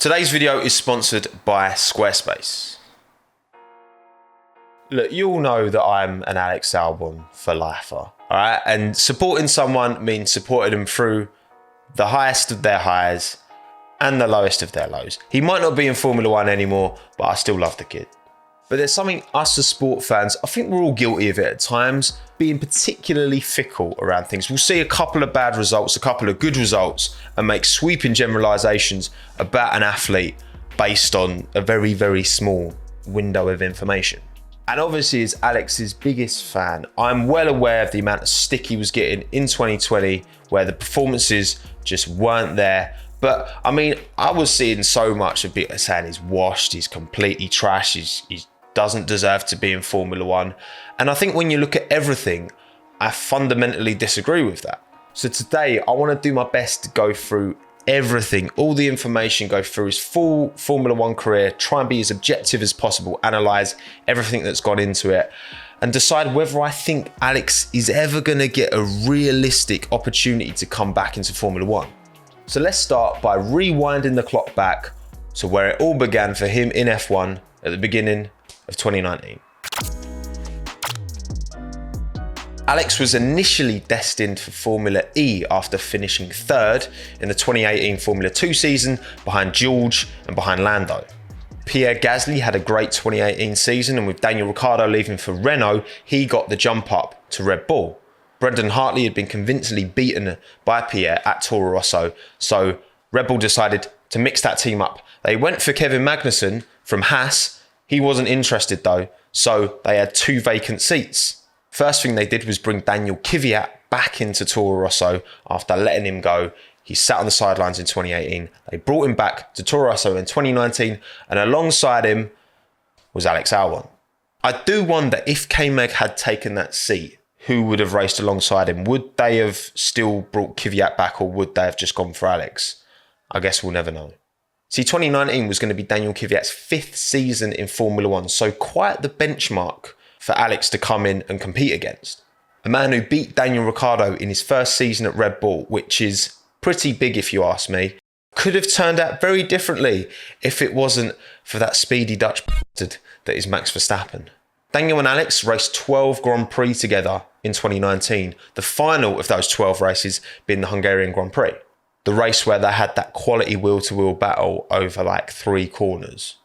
Today's video is sponsored by Squarespace. Look, you all know that I'm an Alex Albon for lifer, alright? And supporting someone means supporting them through the highest of their highs and the lowest of their lows. He might not be in Formula One anymore, but I still love the kid. But there's something us as sport fans, I think we're all guilty of it at times, being particularly fickle around things. We'll see a couple of bad results, a couple of good results, and make sweeping generalisations about an athlete based on a very, very small window of information. And obviously, as Alex's biggest fan, I'm well aware of the amount of stick he was getting in 2020, where the performances just weren't there. But I mean, I was seeing so much of people saying he's washed, he's completely trash, he doesn't deserve to be in Formula One. And I think when you look at everything, I fundamentally disagree with that. So today, I want to do my best to go through everything, all the information, go through his full Formula One career, try and be as objective as possible, analyse everything that's gone into it, and decide whether I think Alex is ever going to get a realistic opportunity to come back into Formula One. So let's start by rewinding the clock back to where it all began for him in F1 at the beginning of 2019. Alex was initially destined for Formula E after finishing third in the 2018 Formula 2 season behind George and behind Lando. Pierre Gasly had a great 2018 season, and with Daniel Ricciardo leaving for Renault, he got the jump up to Red Bull. Brendan Hartley had been convincingly beaten by Pierre at Toro Rosso, so Red Bull decided to mix that team up. They went for Kevin Magnussen from Haas. He wasn't interested though, so they had two vacant seats. First thing they did was bring Daniel Kvyat back into Toro Rosso after letting him go. He sat on the sidelines in 2018. They brought him back to Toro Rosso in 2019, and alongside him was Alex Albon. I do wonder if K-Mag had taken that seat, who would have raced alongside him? Would they have still brought Kvyat back, or would they have just gone for Alex? I guess we'll never know. See, 2019 was going to be Daniel Kvyat's fifth season in Formula One, so quite the benchmark for Alex to come in and compete against. A man who beat Daniel Ricciardo in his first season at Red Bull, which is pretty big if you ask me, could have turned out very differently if it wasn't for that speedy Dutch bastard that is Max Verstappen. Daniel and Alex raced 12 Grand Prix together in 2019, the final of those 12 races being the Hungarian Grand Prix, the race where they had that quality wheel-to-wheel battle over like 3 corners.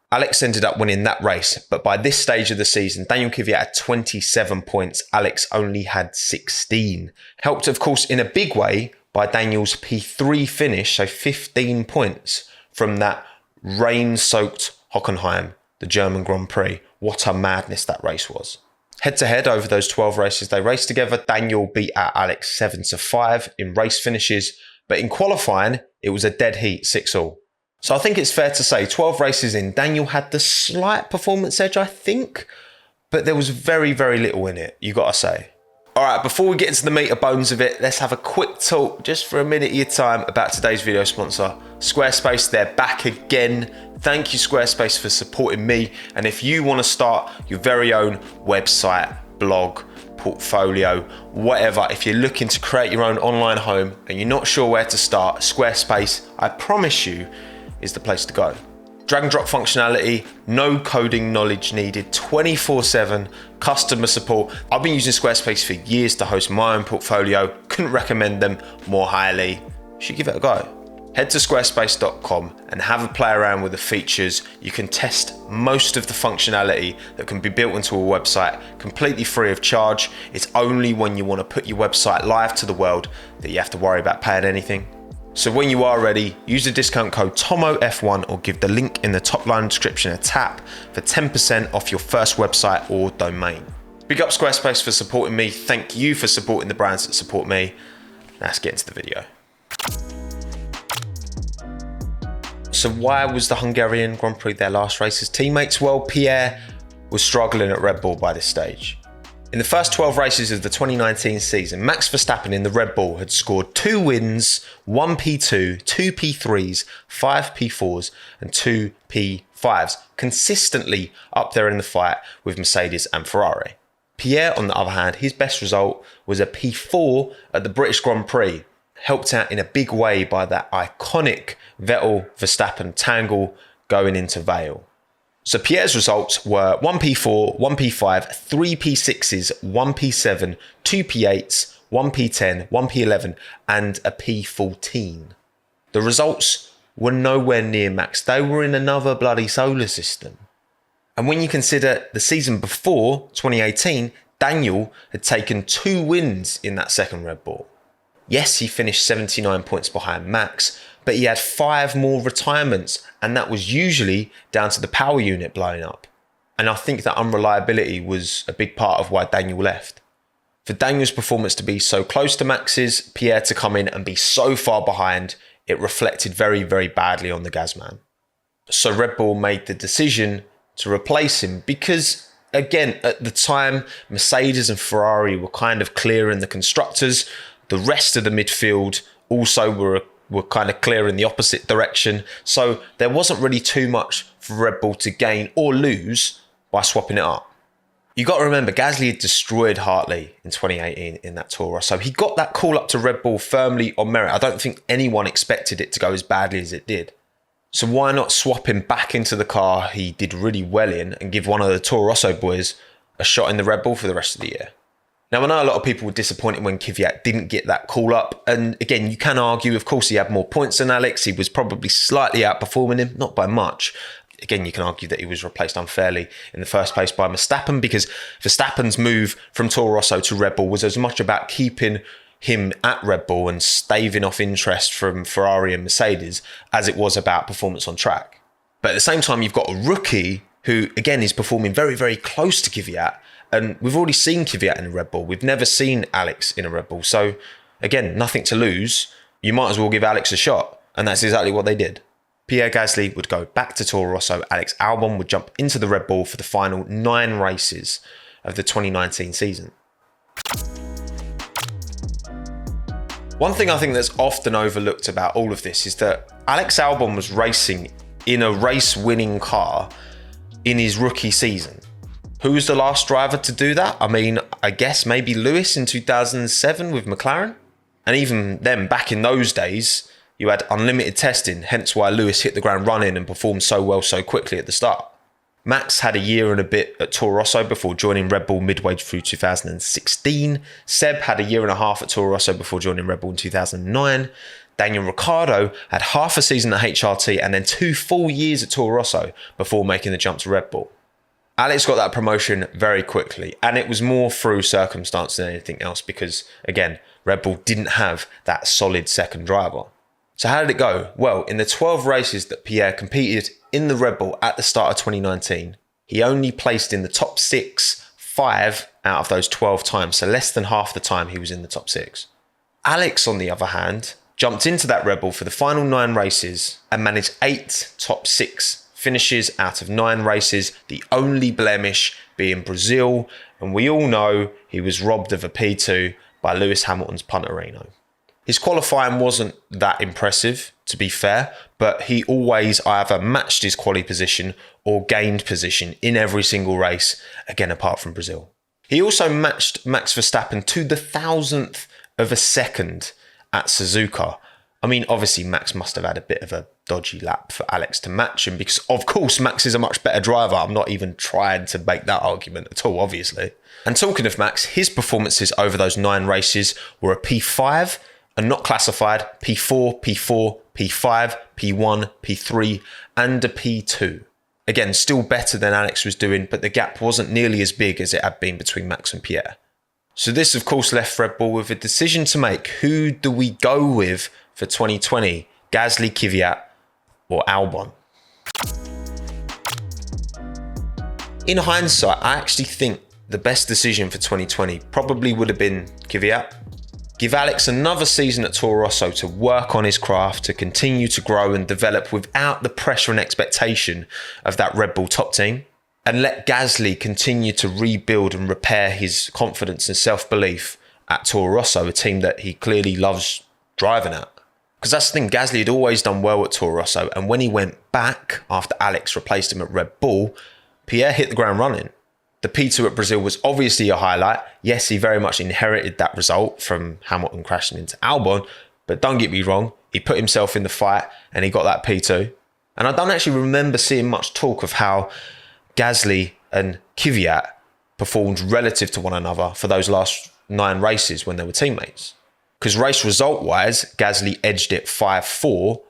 Alex ended up winning that race, but by this stage of the season, Daniel Kvyat had 27 points, Alex only had 16. Helped, of course, in a big way by Daniel's P3 finish, so 15 points from that rain-soaked Hockenheim, the German Grand Prix. What a madness that race was. Head-to-head over those 12 races they raced together, Daniel beat out Alex 7-5 in race finishes, but in qualifying, it was a dead heat, 6-all. So I think it's fair to say 12 races in, Daniel had the slight performance edge, I think, but there was very, very little in it, you got to say. All right, before we get into the meat and bones of it, let's have a quick talk, just for a minute of your time, about today's video sponsor, Squarespace. They're back again. Thank you, Squarespace, for supporting me. And if you want to start your very own website, blog, portfolio, whatever, if you're looking to create your own online home and you're not sure where to start, Squarespace, I promise you, is the place to go. Drag and drop functionality, no coding knowledge needed, 24/7 customer support. I've been using Squarespace for years to host my own portfolio. Couldn't recommend them more highly. You should give it a go. Head to squarespace.com and have a play around with the features. You can test most of the functionality that can be built into a website completely free of charge. It's only when you want to put your website live to the world that you have to worry about paying anything. So when you are ready, use the discount code TOMMOF1 or give the link in the top line description a tap for 10% off your first website or domain. Big up Squarespace for supporting me. Thank you for supporting the brands that support me. Let's get into the video. So why was the Hungarian Grand Prix their last race as teammates? Well, Pierre was struggling at Red Bull by this stage. In the first 12 races of the 2019 season, Max Verstappen in the Red Bull had scored 2 wins, 1 P2, 2 P3s, 5 P4s and 2 P5s, consistently up there in the fight with Mercedes and Ferrari. Pierre, on the other hand, his best result was a P4 at the British Grand Prix, helped out in a big way by that iconic Vettel-Verstappen tangle going into Vale. So Pierre's results were 1P4, 1P5, 3 P6s, 1 P7, 2 P8s, 1 P10, 1 P11 and a P14. The results were nowhere near Max. They were in another bloody solar system. And when you consider the season before, 2018, Daniel had taken 2 wins in that second Red Bull. Yes, he finished 79 points behind Max, but he had 5 more retirements, and that was usually down to the power unit blowing up. And I think that unreliability was a big part of why Daniel left. For Daniel's performance to be so close to Max's, Pierre to come in and be so far behind, it reflected very, very badly on the Gazman. So Red Bull made the decision to replace him because, again, at the time, Mercedes and Ferrari were kind of clear in the constructors. The rest of the midfield also were kind of clear in the opposite direction. So there wasn't really too much for Red Bull to gain or lose by swapping it up. You got to remember, Gasly had destroyed Hartley in 2018 in that Toro. So he got that call up to Red Bull firmly on merit. I don't think anyone expected it to go as badly as it did. So why not swap him back into the car he did really well in and give one of the Toro Rosso boys a shot in the Red Bull for the rest of the year? Now, I know a lot of people were disappointed when Kvyat didn't get that call up. And again, you can argue, of course, he had more points than Alex. He was probably slightly outperforming him, not by much. Again, you can argue that he was replaced unfairly in the first place by Verstappen because Verstappen's move from Toro Rosso to Red Bull was as much about keeping him at Red Bull and staving off interest from Ferrari and Mercedes as it was about performance on track. But at the same time, you've got a rookie who, again, is performing very, very close to Kvyat. And we've already seen Kvyat in a Red Bull. We've never seen Alex in a Red Bull. So, again, nothing to lose. You might as well give Alex a shot. And that's exactly what they did. Pierre Gasly would go back to Toro Rosso. Alex Albon would jump into the Red Bull for the final 9 races of the 2019 season. One thing I think that's often overlooked about all of this is that Alex Albon was racing in a race-winning car in his rookie season. Who was the last driver to do that? I mean, I guess maybe Lewis in 2007 with McLaren. And even then, back in those days, you had unlimited testing, hence why Lewis hit the ground running and performed so well so quickly at the start. Max had a year and a bit at Toro Rosso before joining Red Bull midway through 2016. Seb had a year and a half at Toro Rosso before joining Red Bull in 2009. Daniel Ricciardo had half a season at HRT and then 2 full years at Toro Rosso before making the jump to Red Bull. Alex got that promotion very quickly, and it was more through circumstance than anything else because, again, Red Bull didn't have that solid second driver. So how did it go? Well, in the 12 races that Pierre competed in the Red Bull at the start of 2019, he only placed in the top 5 out of those 12 times, so less than half the time he was in the top 6. Alex, on the other hand, jumped into that Red Bull for the final 9 races and managed 8 top 6 finishes out of 9 races, the only blemish being Brazil, and we all know he was robbed of a P2 by Lewis Hamilton's Punterino. His qualifying wasn't that impressive, to be fair, but he always either matched his quali position or gained position in every single race, again apart from Brazil. He also matched Max Verstappen to the 1,000th of a second at Suzuka. I mean, obviously Max must have had a bit of a dodgy lap for Alex to match him because, of course, Max is a much better driver. I'm not even trying to make that argument at all, obviously. And talking of Max, his performances over those 9 races were a P5 and not classified, P4, P4, P5, P1, P3, and a P2. Again, still better than Alex was doing, but the gap wasn't nearly as big as it had been between Max and Pierre. So this, of course, left Red Bull with a decision to make. Who do we go with for 2020? Gasly, Kvyat, or Albon? In hindsight, I actually think the best decision for 2020 probably would have been Kvyat. Give Alex another season at Toro Rosso to work on his craft, to continue to grow and develop without the pressure and expectation of that Red Bull top team. And let Gasly continue to rebuild and repair his confidence and self-belief at Toro Rosso, a team that he clearly loves driving at. Because that's the thing, Gasly had always done well at Toro Rosso, and when he went back after Alex replaced him at Red Bull, Pierre hit the ground running. The P2 at Brazil was obviously a highlight. Yes, he very much inherited that result from Hamilton crashing into Albon, But don't get me wrong, he put himself in the fight and he got that P2. And I don't actually remember seeing much talk of how Gasly and Kvyat performed relative to one another for those last 9 races when they were teammates. Because race result-wise, Gasly edged it 5-4,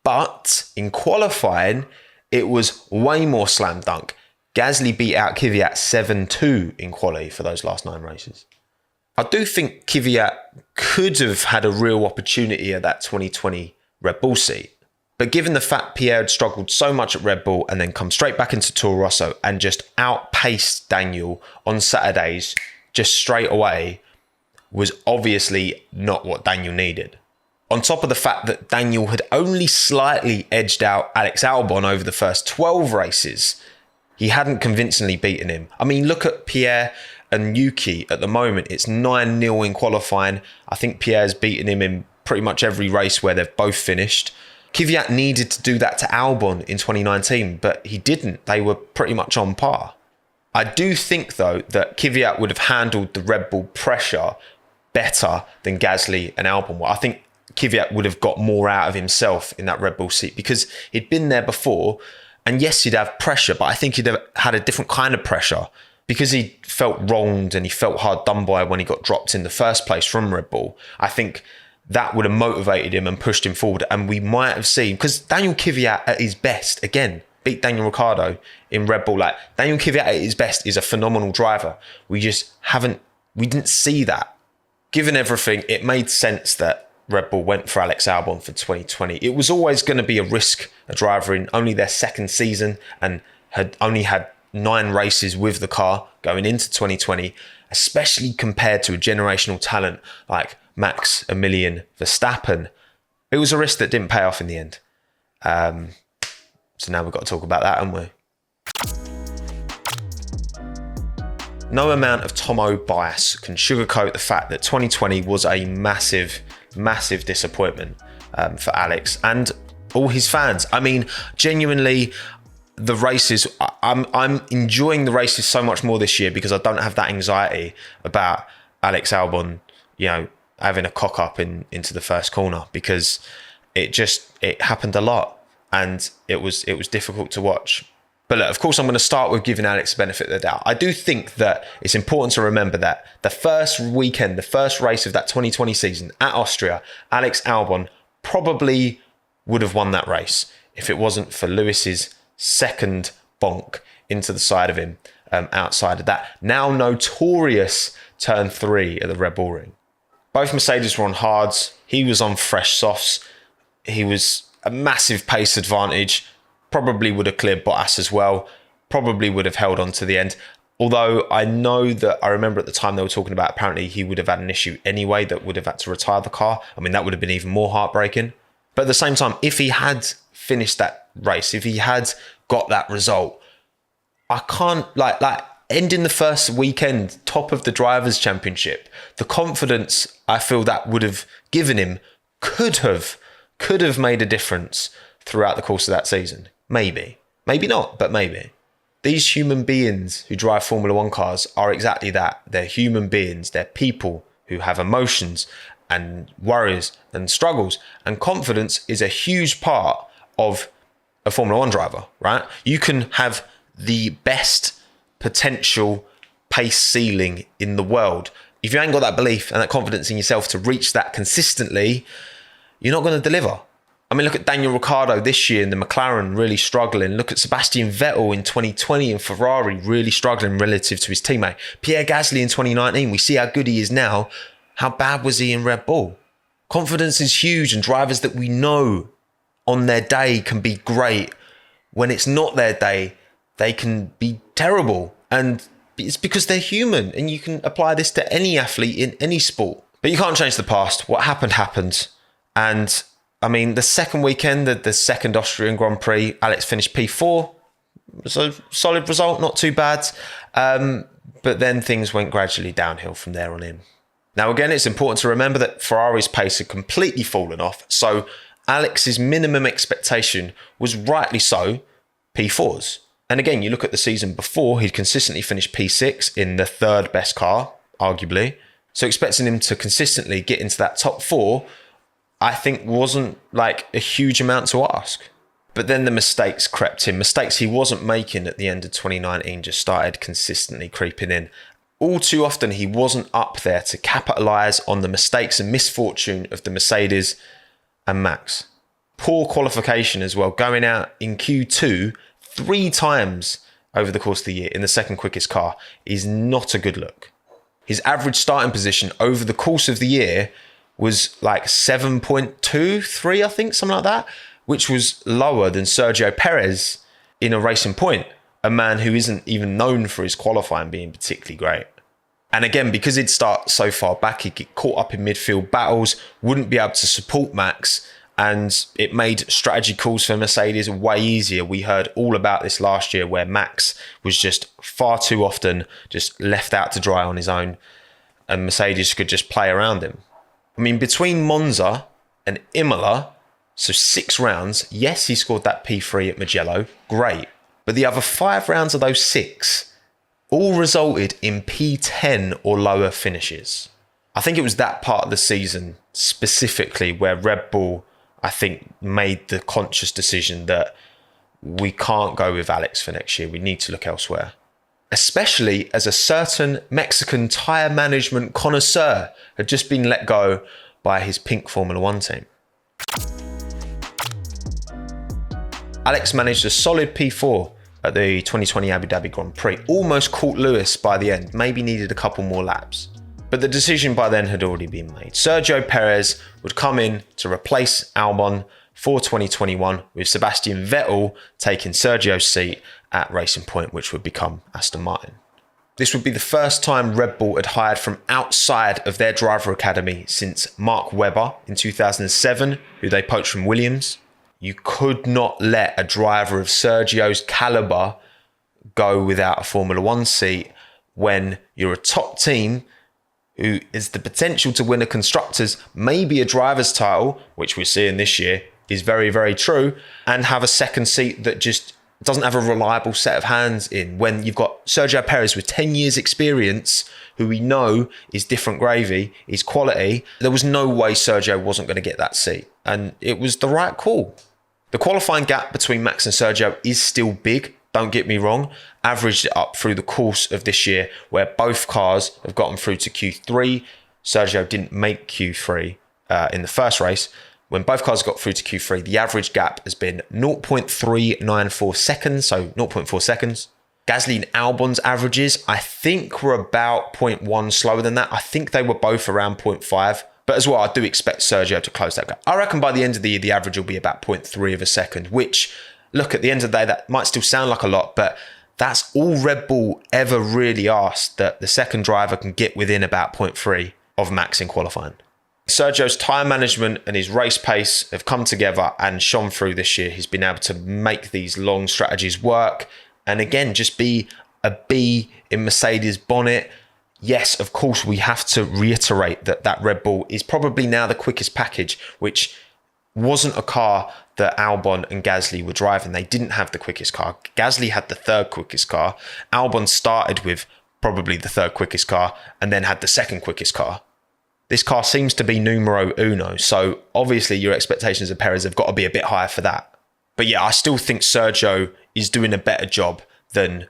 but in qualifying, it was way more slam dunk. Gasly beat out Kvyat 7-2 in quali for those last 9 races. I do think Kvyat could have had a real opportunity at that 2020 Red Bull seat. But given the fact Pierre had struggled so much at Red Bull and then come straight back into Toro Rosso and just outpaced Daniel on Saturdays just straight away, was obviously not what Daniel needed. On top of the fact that Daniel had only slightly edged out Alex Albon over the first 12 races, he hadn't convincingly beaten him. I mean, look at Pierre and Yuki at the moment. It's 9-0 in qualifying. I think Pierre's beaten him in pretty much every race where they've both finished. Kvyat needed to do that to Albon in 2019, but he didn't. They were pretty much on par. I do think, though, that Kvyat would have handled the Red Bull pressure better than Gasly and Albon were. I think Kvyat would have got more out of himself in that Red Bull seat because he'd been there before. And yes, he'd have pressure, but I think he'd have had a different kind of pressure because he felt wronged and he felt hard done by when he got dropped in the first place from Red Bull. I think that would have motivated him and pushed him forward. And we might have seen, because Daniel Kvyat at his best, again, beat Daniel Ricciardo in Red Bull. Like, Daniel Kvyat at his best is a phenomenal driver. We didn't see that. Given everything, it made sense that Red Bull went for Alex Albon for 2020. It was always going to be a risk, a driver in only their second season and had only had 9 races with the car going into 2020, especially compared to a generational talent like Max Emilian Verstappen. It was a risk that didn't pay off in the end. So now we've got to talk about that, haven't we? No amount of Tommo bias can sugarcoat the fact that 2020 was a massive disappointment for Alex and all his fans. I mean, genuinely, the races, I'm enjoying the races so much more this year because I don't have that anxiety about Alex Albon, having a cock up into the first corner, because it happened a lot and it was difficult to watch. But look, of course, I'm going to start with giving Alex the benefit of the doubt. I do think that it's important to remember that the first weekend, the first race of that 2020 season at Austria, Alex Albon probably would have won that race if it wasn't for Lewis's second bonk into the side of him outside of that now notorious turn 3 at the Red Bull Ring. Both Mercedes were on hards. He was on fresh softs. He was a massive pace advantage. Probably would have cleared Bottas as well. Probably would have held on to the end. Although I remember at the time they were talking about apparently he would have had an issue anyway that would have had to retire the car. I mean, that would have been even more heartbreaking. But at the same time, if he had finished that race, if he had got that result, I can't like ending the first weekend top of the Drivers' Championship, the confidence I feel that would have given him could have made a difference throughout the course of that season. Maybe not, but maybe. These human beings who drive Formula One cars are exactly that. They're human beings. They're people who have emotions and worries and struggles. And confidence is a huge part of a Formula One driver, right? You can have the best potential pace ceiling in the world. If you ain't got that belief and that confidence in yourself to reach that consistently, you're not going to deliver. I mean, look at Daniel Ricciardo this year in the McLaren really struggling. Look at Sebastian Vettel in 2020 in Ferrari really struggling relative to his teammate. Pierre Gasly in 2019, we see how good he is now. How bad was he in Red Bull? Confidence is huge, and drivers that we know on their day can be great. When it's not their day, they can be terrible. And it's because they're human, and you can apply this to any athlete in any sport. But you can't change the past. What happened. And I mean, the second weekend, the second Austrian Grand Prix, Alex finished P4. So solid result, not too bad. But then things went gradually downhill from there on in. Now, again, it's important to remember that Ferrari's pace had completely fallen off. So Alex's minimum expectation was rightly so P4s. And again, you look at the season before, he'd consistently finished P6 in the third best car, arguably. So expecting him to consistently get into that top 4 I think wasn't like a huge amount to ask. But then the mistakes crept in. Mistakes he wasn't making at the end of 2019 just started consistently creeping in. All too often, he wasn't up there to capitalise on the mistakes and misfortune of the Mercedes and Max. Poor qualification as well, going out in Q2 3 times over the course of the year in the second quickest car is not a good look. His average starting position over the course of the year was like 7.23, I think, something like that, which was lower than Sergio Perez in a Racing Point, a man who isn't even known for his qualifying being particularly great. And again, because he'd start so far back, he'd get caught up in midfield battles, wouldn't be able to support Max, and it made strategy calls for Mercedes way easier. We heard all about this last year where Max was just far too often just left out to dry on his own, and Mercedes could just play around him. I mean, between Monza and Imola, so 6 rounds, yes, he scored that P3 at Mugello, great. But the other 5 rounds of those 6 all resulted in P10 or lower finishes. I think it was that part of the season specifically where Red Bull, I think, made the conscious decision that we can't go with Alex for next year. We need to look elsewhere. Especially as a certain Mexican tyre management connoisseur had just been let go by his pink Formula One team. Alex managed a solid P4 at the 2020 Abu Dhabi Grand Prix, almost caught Lewis by the end, maybe needed a couple more laps. But the decision by then had already been made. Sergio Perez would come in to replace Albon for 2021, with Sebastian Vettel taking Sergio's seat at Racing Point, which would become Aston Martin. This would be the first time Red Bull had hired from outside of their driver academy since Mark Webber in 2007, who they poached from Williams. You could not let a driver of Sergio's caliber go without a Formula One seat when you're a top team who is the potential to win a constructors, maybe a driver's title, which we're seeing this year is very, very true, and have a second seat that just doesn't have a reliable set of hands in. When you've got Sergio Perez with 10 years experience, who we know is different gravy, is quality, there was no way Sergio wasn't going to get that seat. And it was the right call. The qualifying gap between Max and Sergio is still big, don't get me wrong. Averaged it up through the course of this year where both cars have gotten through to Q3. Sergio didn't make Q3 in the first race. When both cars got through to Q3, the average gap has been 0.394 seconds, so 0.4 seconds. Gasly and Albon's averages, I think, were about 0.1 slower than that. I think they were both around 0.5. But as well, I do expect Sergio to close that gap. I reckon by the end of the year, the average will be about 0.3 of a second, which, look, at the end of the day, that might still sound like a lot, but that's all Red Bull ever really asked, that the second driver can get within about 0.3 of Max in qualifying. Sergio's tyre management and his race pace have come together and shone through this year. He's been able to make these long strategies work and again, just be a bee in Mercedes' bonnet. Yes, of course, we have to reiterate that Red Bull is probably now the quickest package, which wasn't a car that Albon and Gasly were driving. They didn't have the quickest car. Gasly had the 3rd quickest car. Albon started with probably the 3rd quickest car and then had the 2nd quickest car. This car seems to be numero uno. So obviously your expectations of Perez have got to be a bit higher for that. But yeah, I still think Sergio is doing a better job than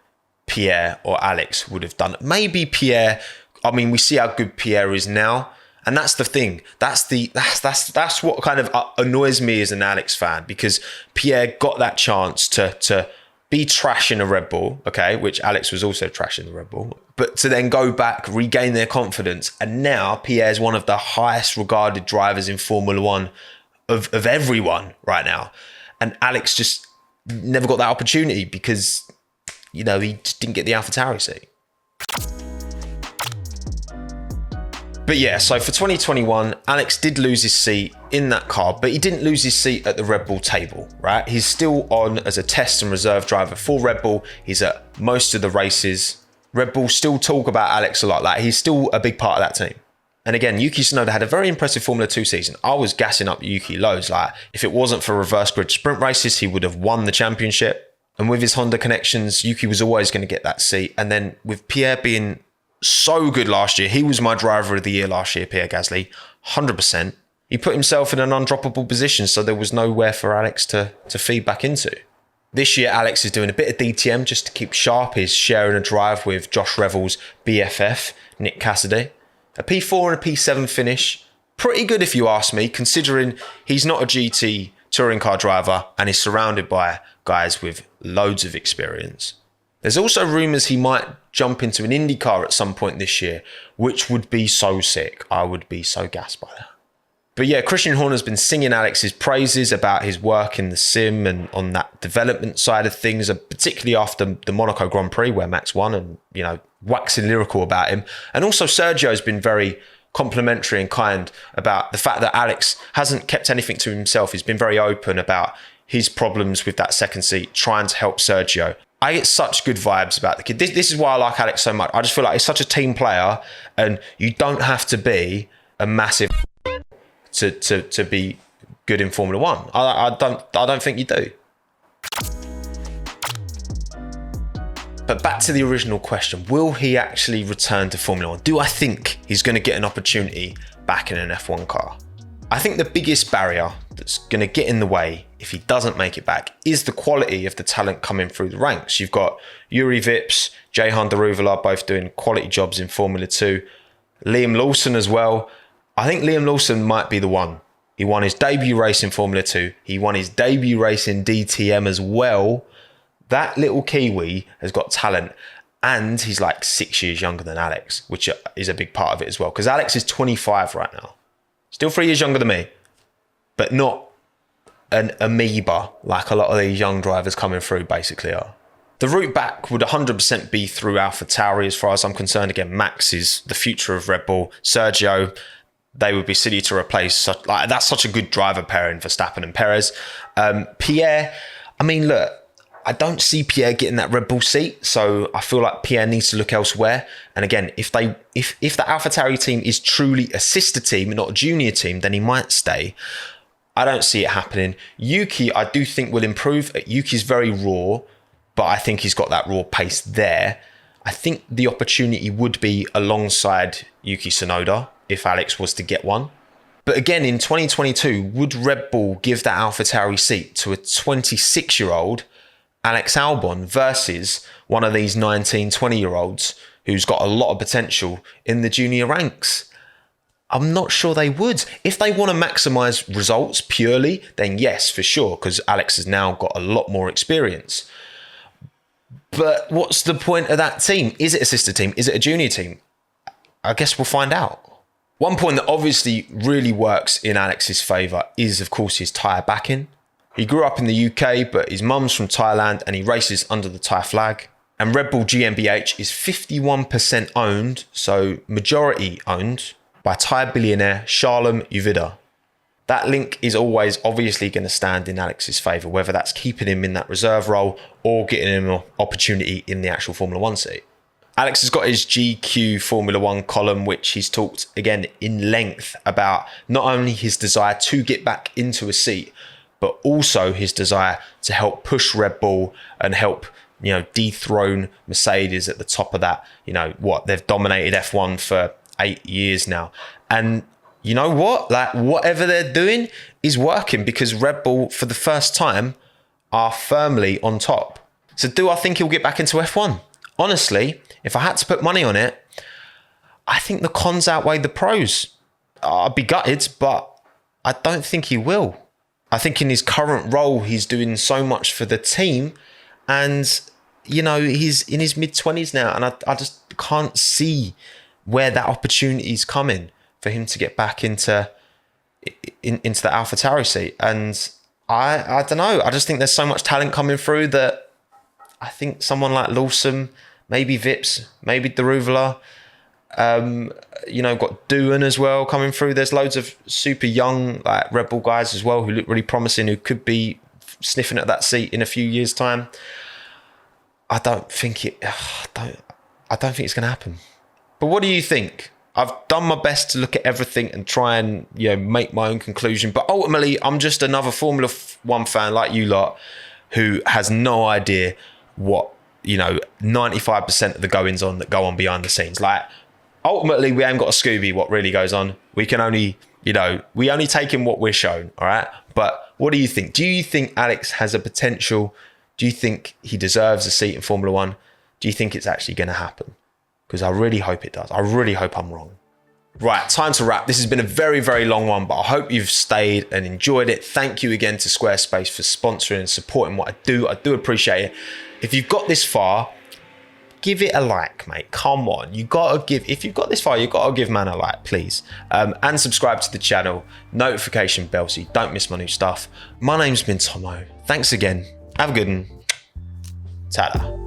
Pierre or Alex would have done. Maybe Pierre, I mean, we see how good Pierre is now. And that's the thing. That's what kind of annoys me as an Alex fan, because Pierre got that chance to be trash in a Red Bull, okay, which Alex was also trash in the Red Bull, but to then go back, regain their confidence. And now Pierre is one of the highest regarded drivers in Formula One of everyone right now. And Alex just never got that opportunity because, you know, he just didn't get the AlphaTauri seat. But yeah, so for 2021, Alex did lose his seat in that car, but he didn't lose his seat at the Red Bull table, right? He's still on as a test and reserve driver for Red Bull. He's at most of the races. Red Bull still talk about Alex a lot. Like, he's still a big part of that team. And again, Yuki Tsunoda had a very impressive Formula 2 season. I was gassing up Yuki loads. Like, if it wasn't for reverse grid sprint races, he would have won the championship. And with his Honda connections, Yuki was always going to get that seat. And then with Pierre being so good last year, he was my driver of the year last year, Pierre Gasly, 100%. he put himself in an undroppable position, so there was nowhere for Alex to feed back into. This year, Alex is doing a bit of DTM just to keep sharp. He's sharing a drive with Josh Revell's BFF, Nick Cassidy. A P4 and a P7 finish. Pretty good if you ask me, considering he's not a GT touring car driver and is surrounded by guys with loads of experience. There's also rumours he might jump into an Indy car at some point this year, which would be so sick. I would be so gassed by that. But yeah, Christian Horner's been singing Alex's praises about his work in the sim and on that development side of things, particularly after the Monaco Grand Prix where Max won, and, you know, waxing lyrical about him. And also Sergio's been very complimentary and kind about the fact that Alex hasn't kept anything to himself. He's been very open about his problems with that second seat, trying to help Sergio. I get such good vibes about the kid. This is why I like Alex so much. I just feel like he's such a team player, and you don't have to be a massive to be good in Formula One. I don't think you do. But back to the original question, will he actually return to Formula One? Do I think he's going to get an opportunity back in an F1 car? I think the biggest barrier that's going to get in the way if he doesn't make it back is the quality of the talent coming through the ranks. You've got Yuri Vips, Jehan Daruvala both doing quality jobs in Formula 2. Liam Lawson as well. I think Liam Lawson might be the one. He won his debut race in Formula 2. He won his debut race in DTM as well. That little Kiwi has got talent, and he's like 6 years younger than Alex, which is a big part of it as well. Because Alex is 25 right now. Still 3 years younger than me, but not an amoeba like a lot of these young drivers coming through basically are. The route back would 100% be through AlphaTauri as far as I'm concerned. Again, Max is the future of Red Bull. Sergio, they would be silly to replace. That's such a good driver pairing for Verstappen and Perez. Pierre, I mean, look, I don't see Pierre getting that Red Bull seat, so I feel like Pierre needs to look elsewhere. And again, if the AlphaTauri team is truly a sister team and not a junior team, then he might stay. I don't see it happening. Yuki, I do think will improve. Yuki's very raw, but I think he's got that raw pace there. I think the opportunity would be alongside Yuki Tsunoda if Alex was to get one. But again, in 2022, would Red Bull give that AlphaTauri seat to a 26-year-old Alex Albon versus one of these 19, 20-year-olds who's got a lot of potential in the junior ranks? I'm not sure they would. If they want to maximise results purely, then yes, for sure, because Alex has now got a lot more experience. But what's the point of that team? Is it a sister team? Is it a junior team? I guess we'll find out. One point that obviously really works in Alex's favour is, of course, his tyre backing. He grew up in the UK, but his mum's from Thailand and he races under the Thai flag. And Red Bull GmbH is 51% owned, so majority owned, by Thai billionaire Shalom Uvida. That link is always obviously going to stand in Alex's favour, whether that's keeping him in that reserve role or getting him an opportunity in the actual Formula 1 seat. Alex has got his GQ Formula 1 column, which he's talked again in length about not only his desire to get back into a seat, but also his desire to help push Red Bull and help, dethrone Mercedes at the top of that. They've dominated F1 for 8 years now. And you know what? Whatever they're doing is working because Red Bull, for the first time, are firmly on top. So do I think he'll get back into F1? Honestly, if I had to put money on it, I think the cons outweigh the pros. I'd be gutted, but I don't think he will. I think in his current role, he's doing so much for the team. And, he's in his mid-20s now. And I just can't see where that opportunity is coming for him to get back into the AlphaTauri seat. And I don't know. I just think there's so much talent coming through that I think someone like Lawson, maybe Vips, maybe Daruvala, got Doohan as well coming through. There's loads of super young Red Bull guys as well who look really promising, who could be sniffing at that seat in a few years' time. I don't think it's going to happen. But what do you think? I've done my best to look at everything and try and make my own conclusion. But ultimately, I'm just another Formula 1 fan like you lot who has no idea what 95% of the goings on that go on behind the scenes. Ultimately, we ain't got a Scooby what really goes on. We can only You know, we only take in what we're shown, all right? But what do you think? Do you think Alex has a potential? Do you think he deserves a seat in Formula One? Do you think it's actually going to happen? Because I really hope it does. I really hope I'm wrong. Right, time to wrap. This has been a very, very long one, but I hope you've stayed and enjoyed it. Thank you again to Squarespace for sponsoring and supporting what I do. I do appreciate it. If you've got this far, give it a like, mate. Come on. If you've got this far, you've got to give man a like, please. And subscribe to the channel, notification bell so you don't miss my new stuff. My name's been Tommo. Thanks again. Have a good one. Ta-da.